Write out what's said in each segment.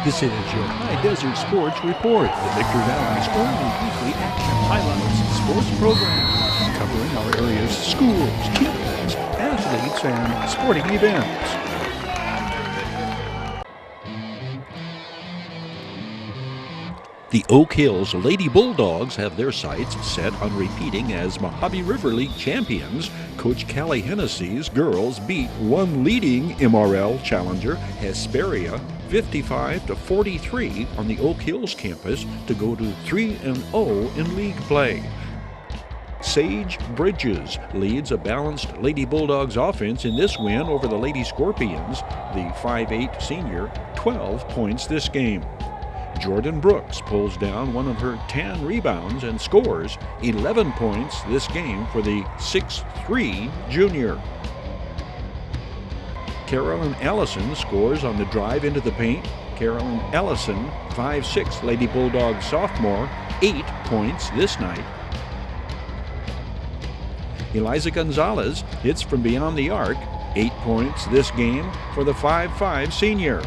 This is your High Desert Sports Report, the Victor Valley's only weekly action highlights sports program, covering our area's schools, teams, athletes, and sporting events. The Oak Hills Lady Bulldogs have their sights set on repeating as Mojave River League champions. Coach Callie Hennessy's girls beat one leading MRL challenger, Hesperia, 55-43 on the Oak Hills campus to go to 3-0 in league play. Sage Bridges leads a balanced Lady Bulldogs offense in this win over the Lady Scorpions, the 5'8 senior, 12 points this game. Jordan Brooks pulls down one of her 10 rebounds and scores 11 points this game for the 6'3 junior. Carolyn Allison scores on the drive into the paint. Carolyn Allison, 5'6 Lady Bulldogs sophomore, 8 points this night. Eliza Gonzalez hits from beyond the arc, 8 points this game for the 5'5 senior.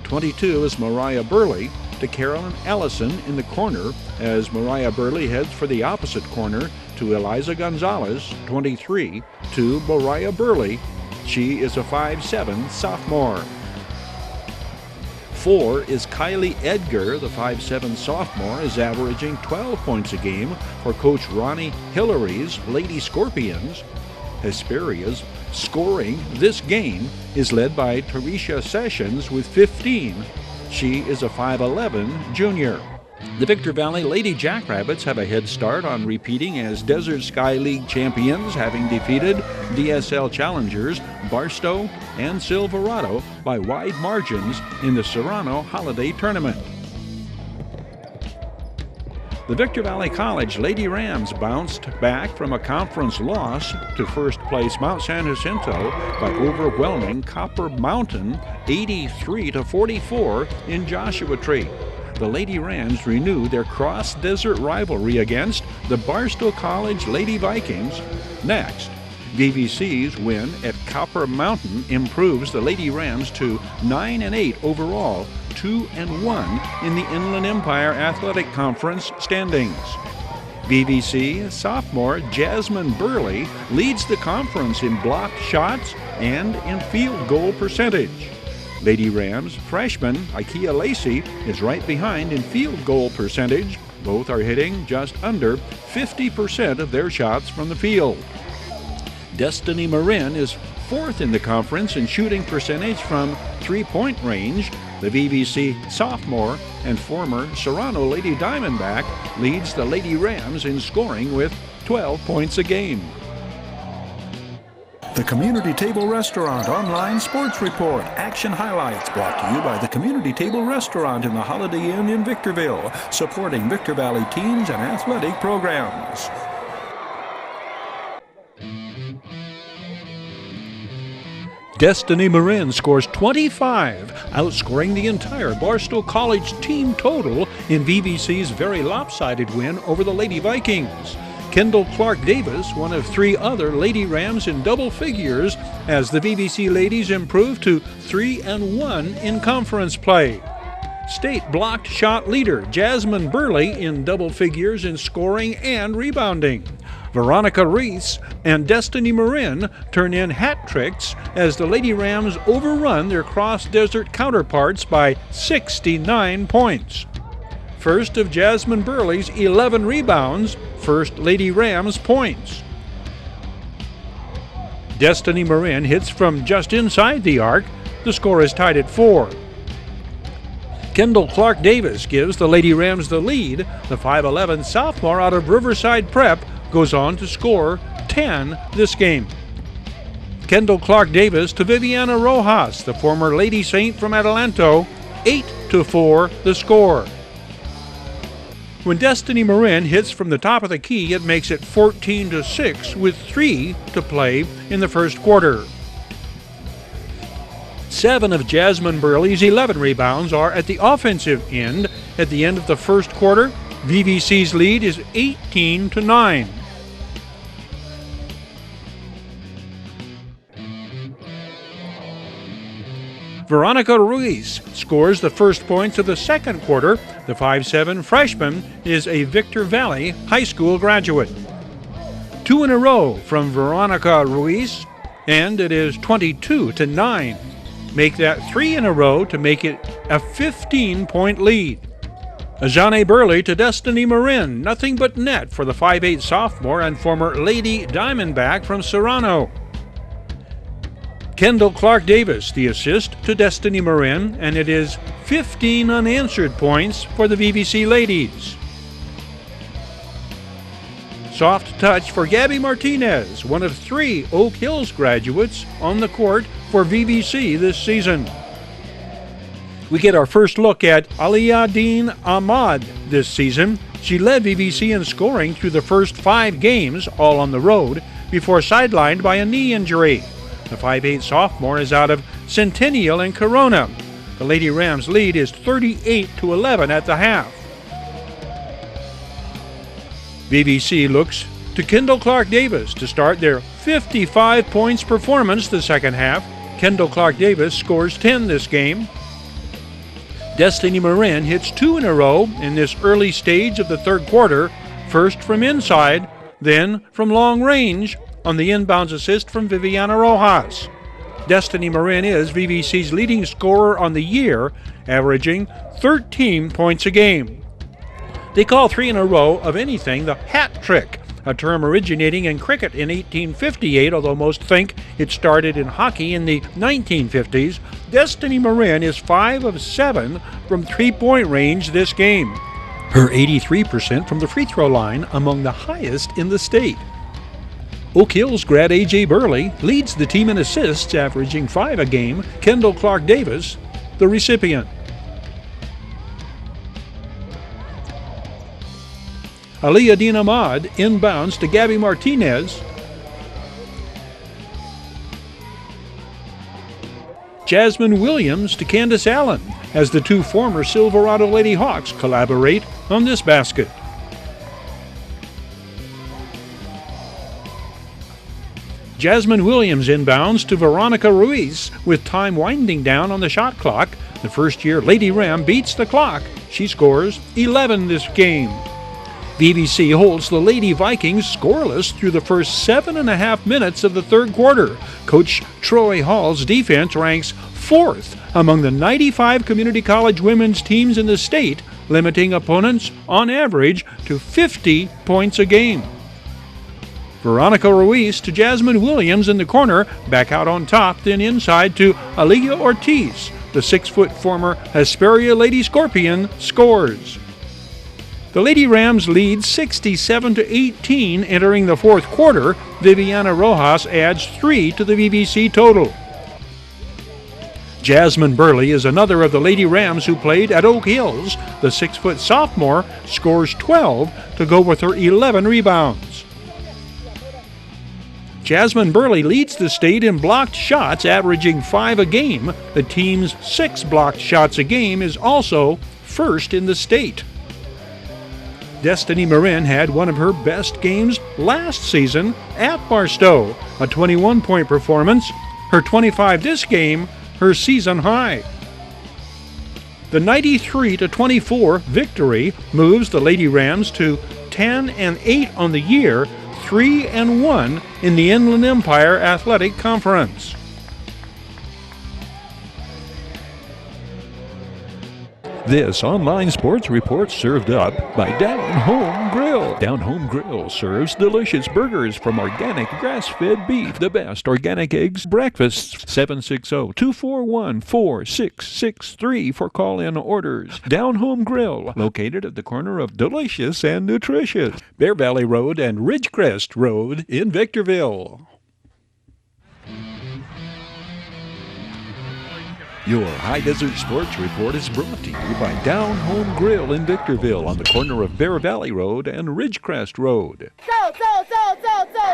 22 is Mariah Burley to Carolyn Allison in the corner as Mariah Burley heads for the opposite corner to Eliza Gonzalez, 23, to Mariah Burley. She is a 5'7 sophomore. 4 is Kylie Edgar, the 5'7 sophomore, is averaging 12 points a game for Coach Ronnie Hillary's Lady Scorpions. Hesperia's scoring this game is led by Teresia Sessions with 15. She is a 5'11 junior. The Victor Valley Lady Jackrabbits have a head start on repeating as Desert Sky League champions, having defeated DSL challengers Barstow and Silverado by wide margins in the Serrano Holiday Tournament. The Victor Valley College Lady Rams bounced back from a conference loss to first place Mount San Jacinto by overwhelming Copper Mountain 83-44 in Joshua Tree. The Lady Rams renew their cross-desert rivalry against the Barstow College Lady Vikings. Next, VVC's win at Copper Mountain improves the Lady Rams to 9-8 overall, 2-1 in the Inland Empire Athletic Conference standings. VVC sophomore Jasmine Burley leads the conference in blocked shots and in field goal percentage. Lady Rams freshman Ikea Lacey is right behind in field goal percentage. Both are hitting just under 50% of their shots from the field. Destiny Marin is fourth in the conference in shooting percentage from three-point range. The VVC sophomore and former Serrano Lady Diamondback leads the Lady Rams in scoring with 12 points a game. The Community Table Restaurant Online Sports Report. Action highlights brought to you by the Community Table Restaurant in the Holiday Inn in Victorville, supporting Victor Valley teams and athletic programs. Destiny Marin scores 25, outscoring the entire Barstow College team total in VVC's very lopsided win over the Lady Vikings. Kendall Clark Davis, one of 3 other Lady Rams in double figures, as the VVC ladies improve to 3-1 in conference play. State blocked shot leader Jasmine Burley in double figures in scoring and rebounding. Veronica Reese and Destiny Marin turn in hat tricks as the Lady Rams overrun their cross-desert counterparts by 69 points. First of Jasmine Burley's 11 rebounds, first Lady Rams points. Destiny Marin hits from just inside the arc. The score is tied at 4. Kendall Clark Davis gives the Lady Rams the lead. The 5'11 sophomore out of Riverside Prep goes on to score 10 this game. Kendall Clark Davis to Viviana Rojas, the former Lady Saint from Adelanto, 8-4 the score. When Destiny Marin hits from the top of the key, it makes it 14-6 with 3 to play in the first quarter. 7 of Jasmine Burley's 11 rebounds are at the offensive end. At the end of the first quarter, VVC's lead is 18-9. Veronica Ruiz scores the first points of the second quarter. The 5'7" freshman is a Victor Valley High School graduate. 2 in a row from Veronica Ruiz, and it is 22-9. Make that 3 in a row to make it a 15-point lead. Ajane Burley to Destiny Marin, nothing but net for the 5'8" sophomore and former Lady Diamondback from Serrano. Kendall Clark Davis, the assist to Destiny Marin, and it is 15 unanswered points for the VVC ladies. Soft touch for Gabby Martinez, one of 3 Oak Hills graduates on the court for VVC this season. We get our first look at Aliyadeen Ahmad this season. She led VVC in scoring through the first 5 games, all on the road, before sidelined by a knee injury. The 5'8" sophomore is out of Centennial and Corona. The Lady Rams lead is 38-11 at the half. VVC looks to Kendall Clark Davis to start their 55 points performance the second half. Kendall Clark Davis scores 10 this game. Destiny Marin hits 2 in a row in this early stage of the third quarter, first from inside, then from long range on the inbounds assist from Viviana Rojas. Destiny Marin is VVC's leading scorer on the year, averaging 13 points a game. They call 3 in a row of anything the hat trick, a term originating in cricket in 1858, although most think it started in hockey in the 1950s. Destiny Marin is 5 of 7 from three-point range this game. Her 83% from the free throw line among the highest in the state. Oak Hills grad A.J. Burley leads the team in assists, averaging 5 a game. Kendall Clark Davis, the recipient. Aliyadeen Ahmad inbounds to Gabby Martinez. Jasmine Williams to Candace Allen as the 2 former Silverado Lady Hawks collaborate on this basket. Jasmine Williams inbounds to Veronica Ruiz with time winding down on the shot clock. The first-year Lady Ram beats the clock. She scores 11 this game. VVC holds the Lady Vikings scoreless through the first 7.5 minutes of the third quarter. Coach Troy Hall's defense ranks 4th among the 95 community college women's teams in the state, limiting opponents on average to 50 points a game. Veronica Ruiz to Jasmine Williams in the corner, back out on top, then inside to Aaliyah Ortiz. The 6-foot former Hesperia Lady Scorpion scores. The Lady Rams lead 67-18 entering the fourth quarter. Viviana Rojas adds 3 to the VVC total. Jasmine Burley is another of the Lady Rams who played at Oak Hills. The 6-foot sophomore scores 12 to go with her 11 rebounds. Jasmine Burley leads the state in blocked shots, averaging 5 a game. The team's 6 blocked shots a game is also first in the state. Destiny Marin had one of her best games last season at Barstow, a 21-point performance. Her 25 this game, her season high. The 93-24 victory moves the Lady Rams to 10-8 on the year, 3-1 in the Inland Empire Athletic Conference. This online sports report served up by Down Home Grill. Down Home Grill serves delicious burgers from organic grass-fed beef, the best organic eggs, breakfasts. 760-241-4663 for call-in orders. Down Home Grill, located at the corner of delicious and nutritious. Bear Valley Road and Ridgecrest Road in Victorville. Your High Desert Sports Report is brought to you by Down Home Grill in Victorville on the corner of Bear Valley Road and Ridgecrest Road. Go, go, go,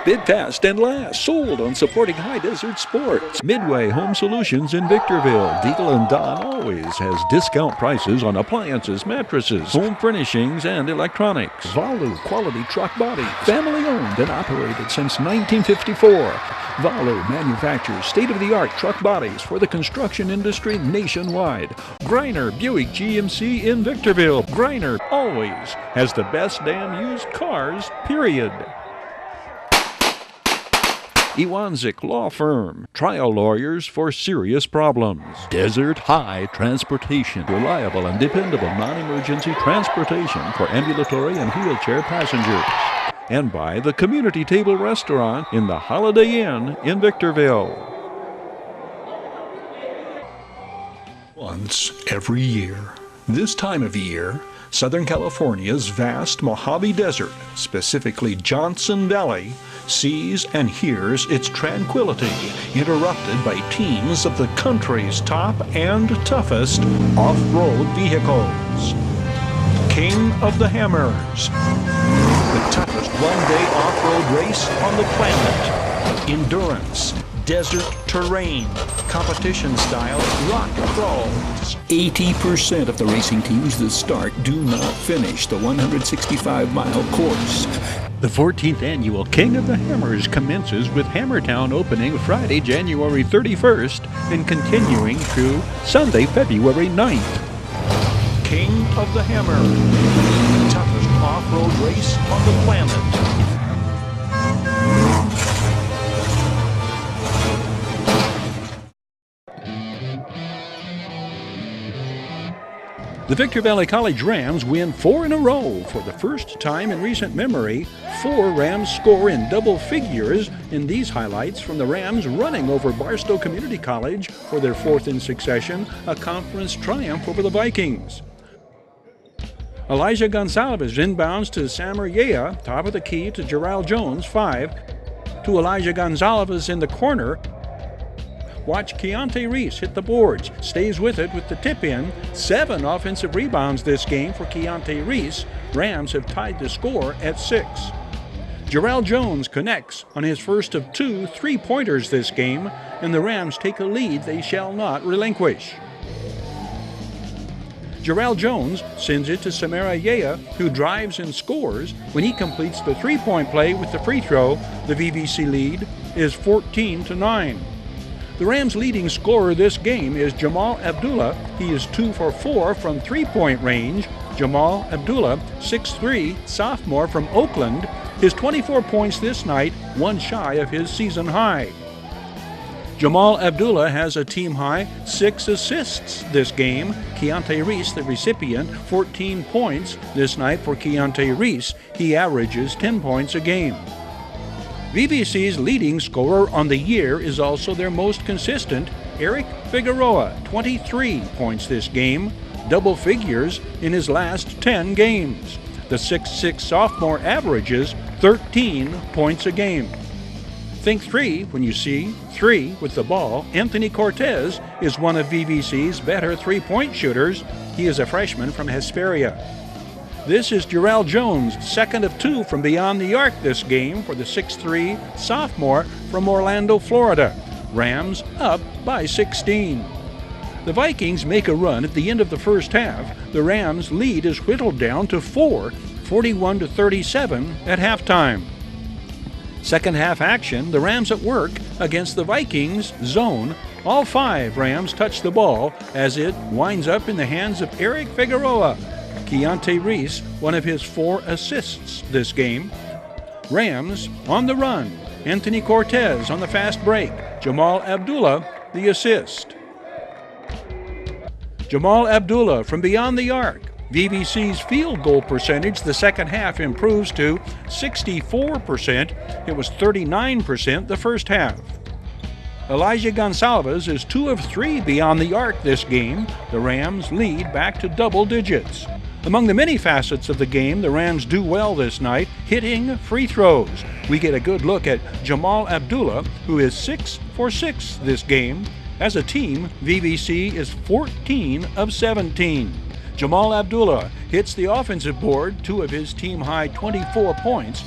Bid fast and last. Sold on supporting High Desert Sports. Midway Home Solutions in Victorville. Deagle and Don always has discount prices on appliances, mattresses, home furnishings, and electronics. Valu Quality Truck Body. Family owned and operated since 1954. Valu manufactures state-of-the-art truck bodies for the construction industry nationwide. Greiner Buick GMC in Victorville. Greiner always has the best damn used cars, period. Iwanzik Law Firm. Trial lawyers for serious problems. Desert High Transportation. Reliable and dependable non-emergency transportation for ambulatory and wheelchair passengers. And by the Community Table Restaurant in the Holiday Inn in Victorville. Once every year, this time of year, Southern California's vast Mojave Desert, specifically Johnson Valley, sees and hears its tranquility interrupted by teams of the country's top and toughest off-road vehicles. King of the Hammers, the toughest one-day off-road race on the planet. Endurance, desert terrain, competition-style rock crawls. 80% of the racing teams that start do not finish the 165-mile course. The 14th annual King of the Hammers commences with Hammertown opening Friday, January 31st and continuing through Sunday, February 9th. King of the Hammer, the toughest off-road race on the planet. The Victor Valley College Rams win 4 in a row. For the first time in recent memory, 4 Rams score in double figures in these highlights from the Rams running over Barstow Community College for their 4th in succession, a conference triumph over the Vikings. Elijah Gonsalves inbounds to Samer Yea, top of the key to Jarrell Jones, 5. To Elijah Gonsalves in the corner. Watch Keontae Reese hit the boards, stays with it with the tip-in. 7 offensive rebounds this game for Keontae Reese. Rams have tied the score at 6. Jarrell Jones connects on his first of 2 3-pointers this game, and the Rams take a lead they shall not relinquish. Jarrell Jones sends it to Samara Yea, who drives and scores. When he completes the 3-point play with the free throw, the VVC lead is 14-9. The Rams' leading scorer this game is Jamal Abdullah. He is 2 for 4 from 3-point range. Jamal Abdullah, 6'3", sophomore from Oakland. His 24 points this night, 1 shy of his season high. Jamal Abdullah has a team-high 6 assists this game. Keontae Reese, the recipient, 14 points this night for Keontae Reese. He averages 10 points a game. VVC's leading scorer on the year is also their most consistent, Eric Figueroa, 23 points this game, double figures in his last 10 games. The 6'6" sophomore averages 13 points a game. Think 3 when you see 3 with the ball. Anthony Cortez is one of VVC's better 3-point shooters. He is a freshman from Hesperia. This is Jarrell Jones, 2nd of 2 from beyond the arc this game for the 6'3" sophomore from Orlando, Florida. Rams up by 16. The Vikings make a run at the end of the first half. The Rams' lead is whittled down to 4, 41-37 at halftime. Second half action, the Rams at work against the Vikings zone. All 5 Rams touch the ball as it winds up in the hands of Eric Figueroa. Keontae Reese, one of his 4 assists this game. Rams on the run. Anthony Cortez on the fast break. Jamal Abdullah, the assist. Jamal Abdullah from beyond the arc. VVC's field goal percentage the second half improves to 64%. It was 39% the first half. Elijah Gonsalves is 2 of 3 beyond the arc this game. The Rams lead back to double digits. Among the many facets of the game, the Rams do well this night, hitting free throws. We get a good look at Jamal Abdullah, who is 6 for 6 this game. As a team, VVC is 14 of 17. Jamal Abdullah hits the offensive board, 2 of his team-high 24 points.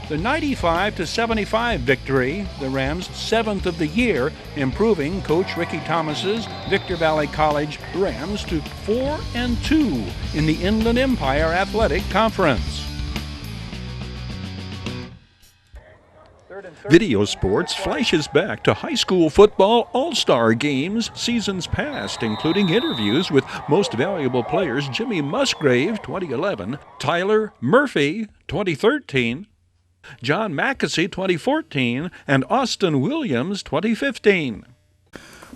The 95-75 victory, the Rams' 7th of the year, improving Coach Ricky Thomas's Victor Valley College Rams to 4-2 in the Inland Empire Athletic Conference. Video Sports flashes back to high school football all-star games seasons past, including interviews with Most Valuable Players Jimmy Musgrave, 2011, Tyler Murphy, 2013, John Mackesy, 2014, and Austin Williams, 2015.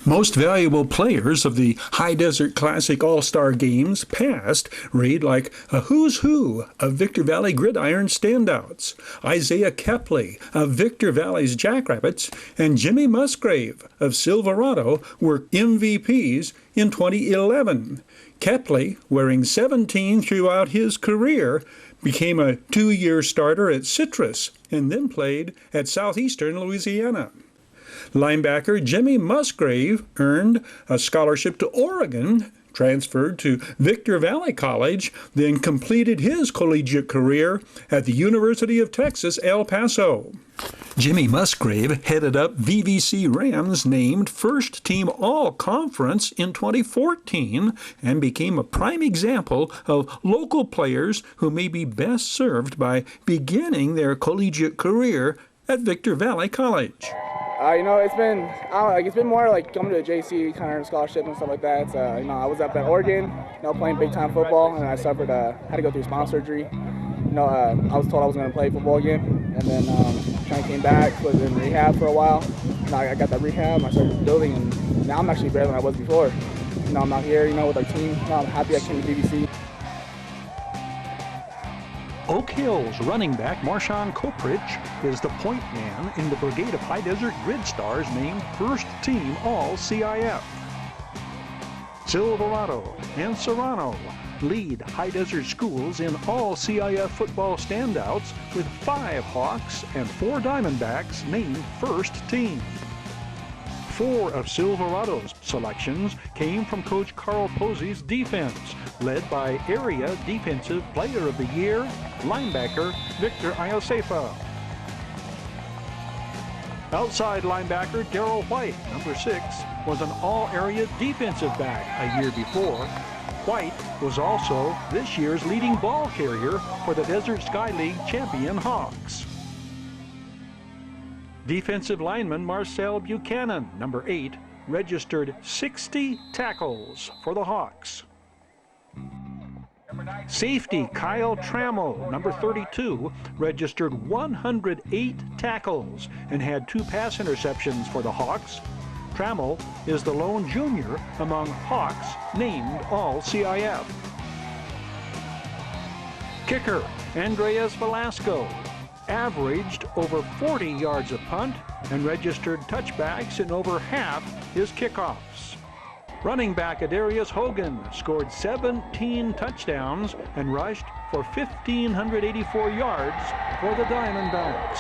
Most valuable players of the High Desert Classic All-Star Games past read like a who's who of Victor Valley gridiron standouts. Isaiah Kepley of Victor Valley's Jackrabbits and Jimmy Musgrave of Silverado were MVPs in 2011. Kepley, wearing 17 throughout his career, became a 2-year starter at Citrus and then played at Southeastern Louisiana. Linebacker Jimmy Musgrave earned a scholarship to Oregon, transferred to Victor Valley College, then completed his collegiate career at the University of Texas, El Paso. Jimmy Musgrave headed up VVC Rams named First Team All-Conference in 2014 and became a prime example of local players who may be best served by beginning their collegiate career at Victor Valley College. It's been more like coming to a JC kind of scholarship and stuff like that. I was up at Oregon, playing big time football, and I had to go through spinal surgery. I was told I was going to play football again, and then kind of came back, was in rehab for a while. I got that rehab, I started building, and now I'm actually better than I was before. I'm out here, with our team. I'm happy I came to BBC. Oak Hill's running back MARSHAUN COPRICH is the point man in the Brigade of High Desert Grid Stars named First Team All-CIF. Silverado and Serrano lead High Desert schools in All-CIF football standouts with 5 Hawks and 4 Diamondbacks named First Team. 4 of Silverado's selections came from Coach Carl Posey's defense, led by Area Defensive Player of the Year, linebacker Victor Iosefa. Outside linebacker Darrell White, number 6, was an all-area defensive back a year before. White was also this year's leading ball carrier for the Desert Sky League champion Hawks. Defensive lineman Marcel Buchanan, number 8, registered 60 tackles for the Hawks. Safety Kyle Trammell, number 32, registered 108 tackles and had 2 pass interceptions for the Hawks. Trammell is the lone junior among Hawks named All-CIF. Kicker Andreas Velasco averaged over 40 yards a punt and registered touchbacks in over half his kickoffs. Running back Adarius Hogan scored 17 touchdowns and rushed for 1,584 yards for the Diamondbacks.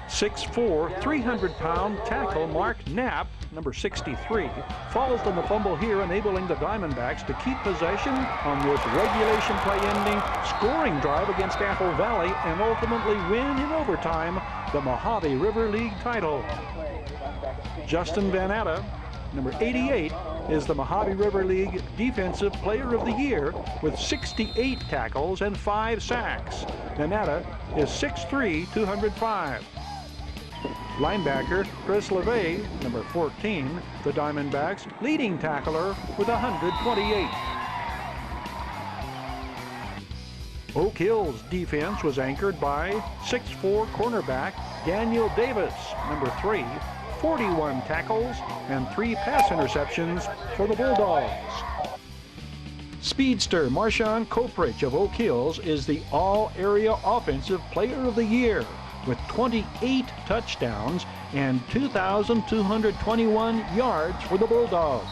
6'4", 300-pound tackle Mark Knapp, number 63, falls on the fumble here, enabling the Diamondbacks to keep possession on this regulation play-ending scoring drive against Apple Valley and ultimately win in overtime the Mojave River League title. Justin Van Atta, number 88, is the Mojave River League Defensive Player of the Year with 68 tackles and 5 sacks. Van Atta is 6'3", 205. Linebacker Chris LeVay, number 14, the Diamondbacks' leading tackler with 128. Oak Hill's defense was anchored by 6'4" cornerback Daniel Davis, number 3, 41 tackles and 3 pass interceptions for the Bulldogs. Speedster MARSHAUN COPRICH of Oak Hills is the All-Area Offensive Player of the Year with 28 touchdowns and 2,221 yards for the Bulldogs.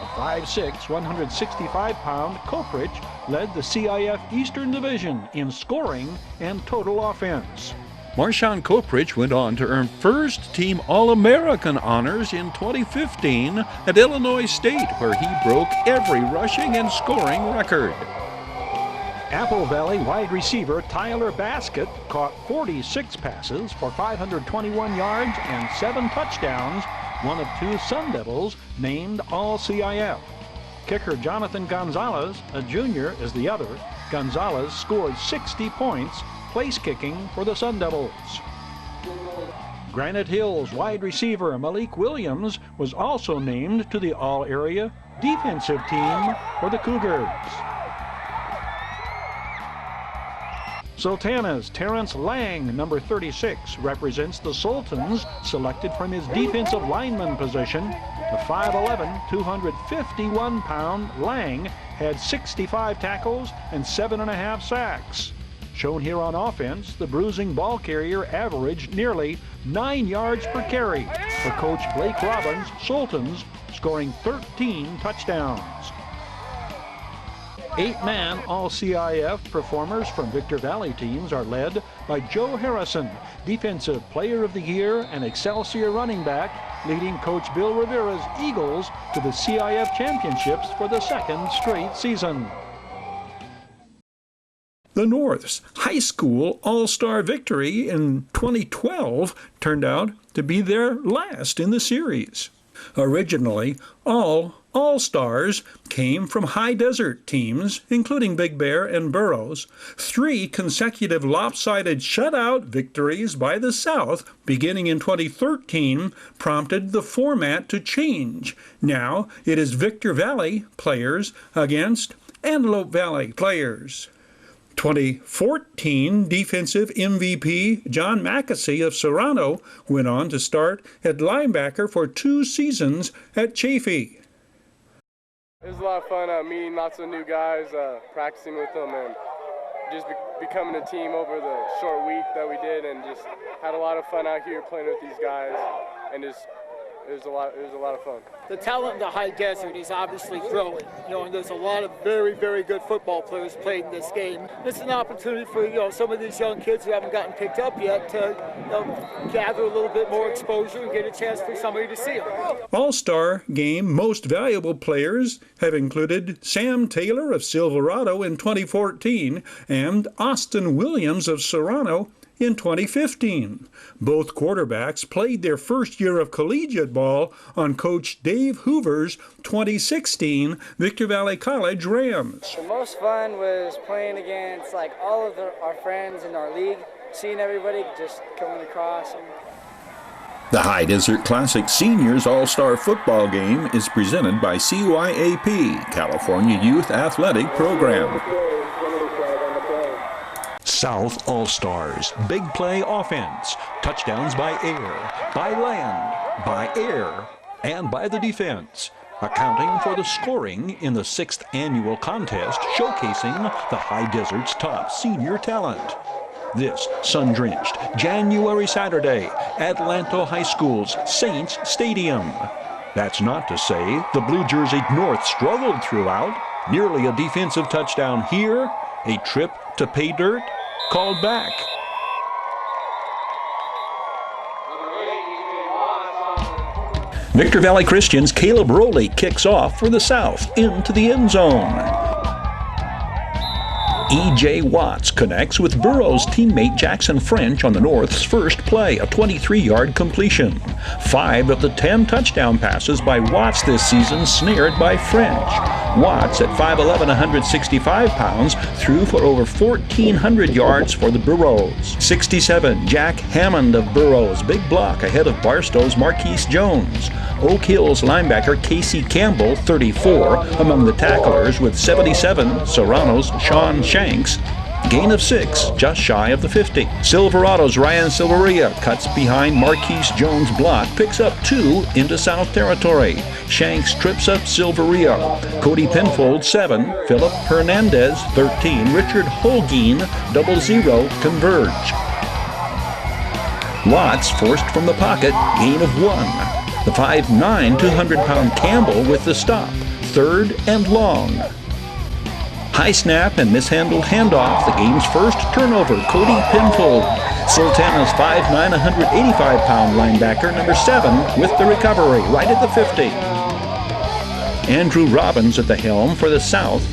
A 5'6", 165-pound COPRICH led the CIF Eastern Division in scoring and total offense. MARSHAUN COPRICH went on to earn first-team All-American honors in 2015 at Illinois State, where he broke every rushing and scoring record. Apple Valley wide receiver Tyler Baskett caught 46 passes for 521 yards and 7 touchdowns, one of 2 Sun Devils named All-CIF. Kicker Jonathan Gonzalez, a junior, is the other. Gonzalez scored 60 points, place kicking for the Sun Devils. Granite Hills wide receiver Malik Williams was also named to the All-Area Defensive Team for the Cougars. Sultana's Terrence Lang, number 36, represents the Sultans, selected from his defensive lineman position. The 5'11", 251-pound Lang had 65 tackles and 7.5 sacks. Shown here on offense, the bruising ball carrier averaged nearly 9 yards per carry for Coach Blake Robbins' Sultans, scoring 13 touchdowns. 8-man All-CIF performers from Victor Valley teams are led by Joe Harrison, Defensive Player of the Year and Excelsior running back, leading Coach Bill Rivera's Eagles to the CIF championships for the 2nd straight season. The North's high school all-star victory in 2012 turned out to be their last in the series. Originally, all-stars came from high desert teams, including Big Bear and Burroughs. 3 consecutive lopsided shutout victories by the South, beginning in 2013, prompted the format to change. Now it is Victor Valley players against Antelope Valley players. 2014 defensive MVP John Mackesy of Serrano went on to start at linebacker for 2 seasons at Chaffee. It was a lot of fun meeting lots of new guys, practicing with them, and just becoming a team over the short week that we did, and just had a lot of fun out here playing with these guys, and just it was a lot of fun. The talent in the high desert is obviously growing, and there's a lot of very, very good football players playing this game. It's an opportunity for, some of these young kids who haven't gotten picked up yet to, gather a little bit more exposure and get a chance for somebody to see them. All-Star Game most valuable players have included Sam Taylor of Silverado in 2014 and Austin Williams of Serrano in 2015. Both quarterbacks played their first year of collegiate ball on Coach Dave Hoover's 2016 Victor Valley College Rams. The most fun was playing against all of our friends in our league, seeing everybody just coming across. The High Desert Classic Seniors All-Star Football Game is presented by CYAP, California Youth Athletic Program. South All-Stars, big play offense, touchdowns by air, by land, by air, and by the defense, accounting for the scoring in the 6th annual contest showcasing the High Desert's top senior talent. This sun-drenched January Saturday, Adelanto High School's Saints Stadium. That's not to say the blue-jerseyed North struggled throughout. Nearly a defensive touchdown here, a trip to pay dirt called back. Victor Valley Christian's Caleb Rowley kicks off for the South into the end zone. E.J. Watts connects with Burroughs teammate Jackson French on the North's first play, a 23-yard completion. 5 of the 10 touchdown passes by Watts this season snared by French. Watts, at 5'11", 165 pounds, threw for over 1,400 yards for the Burroughs. 67, Jack Hammond of Burroughs, big block ahead of Barstow's Marquise Jones. Oak Hill's linebacker Casey Campbell, 34, among the tacklers with 77, Serrano's Sean Shanks. Gain of 6, just shy of the 50. Silverado's Ryan Silveria cuts behind Marquise Jones' block, picks up 2 into South Territory. Shanks trips up Silveria. Cody Penfold, 7. Philip Hernandez, 13. Richard Holguin, 00, converge. Watts forced from the pocket, gain of 1. The 5'9", 200-pound Campbell with the stop, 3rd and long. High snap and mishandled handoff, the game's first turnover, Cody Penfold. Sultana's 5'9", 185-pound linebacker, number 7, with the recovery, right at the 50. Andrew Robbins at the helm for the South.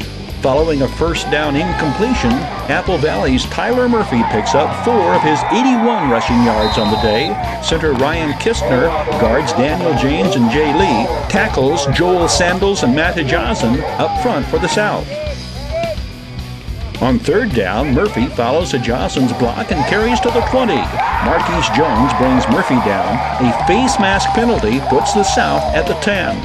Following a first down incompletion, Apple Valley's Tyler Murphy picks up 4 of his 81 rushing yards on the day. Center Ryan Kistner guards Daniel James and Jay Lee, tackles Joel Sandals and Matt Hdsr up front for the South. On third down, Murphy follows Hdsr's block and carries to the 20. Marquise Jones brings Murphy down. A face mask penalty puts the South at the 10.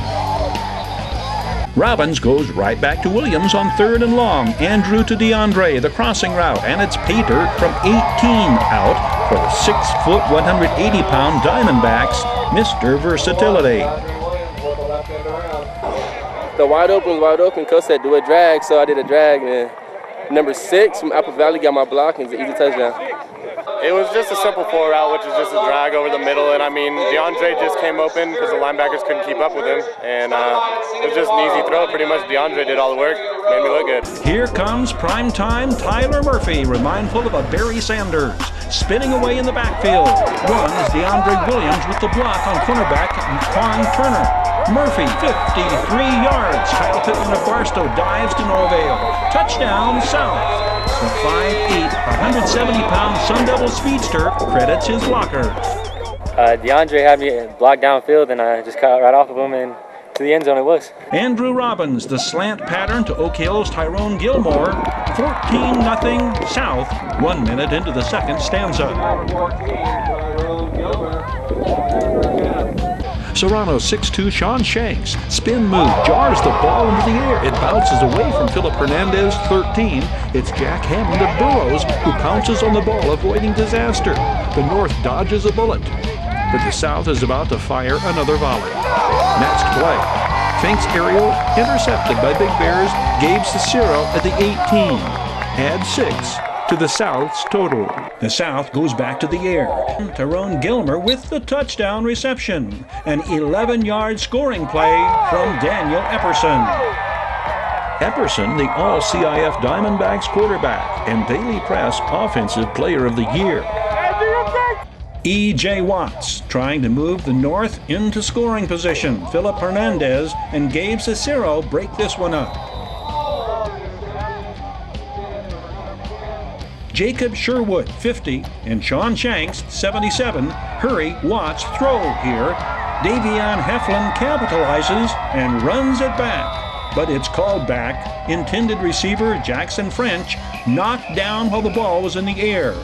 Robbins goes right back to Williams on third and long. Andrew to DeAndre, the crossing route, and it's Pater from 18 out for the 6', 180-pound Diamondbacks, Mr. Versatility. The wide open. Coach said do a drag, so I did a drag, and number 6 from Apple Valley got my block, and it's an easy touchdown. It was just a simple 4 route, which is just a drag over the middle, and I mean, DeAndre just came open because the linebackers couldn't keep up with him, and it was just an easy throw. Pretty much DeAndre did all the work, made me look good. Here comes primetime Tyler Murphy, remindful of a Barry Sanders, spinning away in the backfield. One is DeAndre Williams with the block on cornerback Quan Turner. Murphy, 53 yards. Kyle Pittman of Barstow dives to no avail. Touchdown, South. The 5'8", 170-pound Sun Devil speedster credits his blockers. DeAndre had me blocked downfield, and I just caught right off of him, and to the end zone it was. Andrew Robbins, the slant pattern to Oak Hill's Tyrone Gilmore. 14-0 South, 1 minute into the second stanza. Serrano 6'2", Sean Shanks. Spin move, jars the ball into the air. It bounces away from Philip Hernandez, 13. It's Jack Hammond of Burroughs who pounces on the ball, avoiding disaster. The North dodges a bullet, but the South is about to fire another volley. Next play. Finks aerial, intercepted by Big Bear's Gabe Cicero at the 18. Add 6 to the South's total. The South goes back to the air. Tyrone Gilmer with the touchdown reception. An 11-yard scoring play from Daniel Epperson. Epperson, the All-CIF Diamondbacks quarterback and Daily Press Offensive Player of the Year. E.J. Watts trying to move the North into scoring position. Philip Hernandez and Gabe Cicero break this one up. Jacob Sherwood, 50, and Sean Shanks, 77. Hurry, Watts throw here. Davion Heflin capitalizes and runs it back, but it's called back. Intended receiver Jackson French knocked down while the ball was in the air.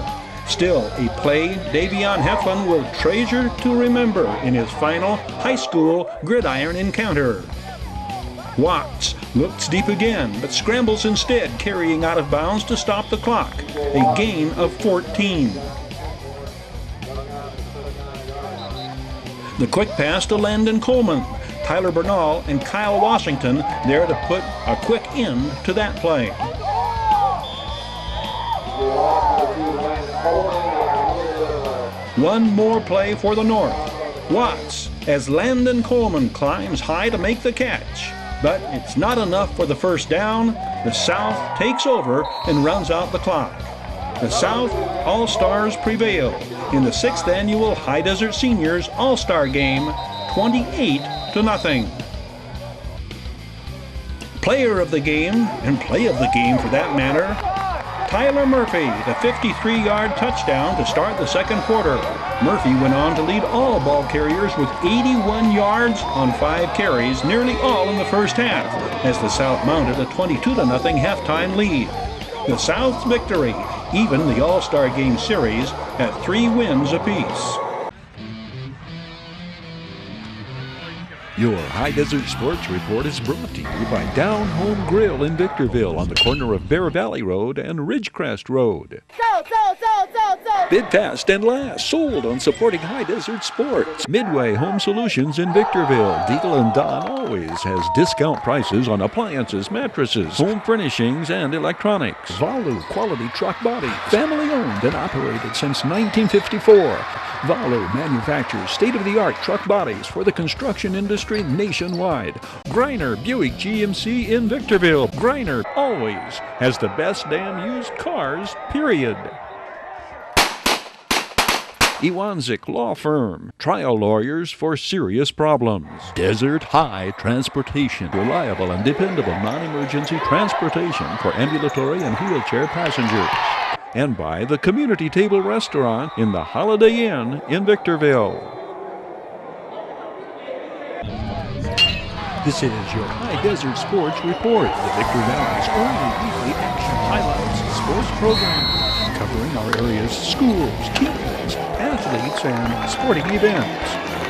Still, a play Davion Heflin will treasure to remember in his final high school gridiron encounter. Watts looks deep again, but scrambles instead, carrying out of bounds to stop the clock. A gain of 14. The quick pass to Landon Coleman. Tyler Bernal and Kyle Washington there to put a quick end to that play. One more play for the North. Watts as Landon Coleman climbs high to make the catch. But it's not enough for the first down. The South takes over and runs out the clock. The South All-Stars prevail in the 6th annual High Desert Seniors All-Star Game, 28-0. Player of the game, and play of the game for that matter, Tyler Murphy, the 53-yard touchdown to start the second quarter. Murphy went on to lead all ball carriers with 81 yards on 5 carries, nearly all in the first half, as the South mounted a 22-0 halftime lead. The South's victory even the All-Star Game series at 3 wins apiece. Your High Desert Sports Report is brought to you by Down Home Grill in Victorville on the corner of Bear Valley Road and Ridgecrest Road. Bid fast and last. Sold on supporting High Desert Sports. Midway Home Solutions in Victorville. Deagle & Don always has discount prices on appliances, mattresses, home furnishings, and electronics. Valu Quality Truck Body. Family owned and operated since 1954. Valu manufactures state-of-the-art truck bodies for the construction industry nationwide. Greiner Buick GMC in Victorville. Greiner always has the best damn used cars, period. Iwanzik Law Firm, trial lawyers for serious problems. Desert High Transportation, reliable and dependable non-emergency transportation for ambulatory and wheelchair passengers. And by the Community Table Restaurant in the Holiday Inn in Victorville. This is your High Desert Sports Report, the Victor Valley's only weekly action highlights sports program, covering our area's schools, teams, athletes, and sporting events.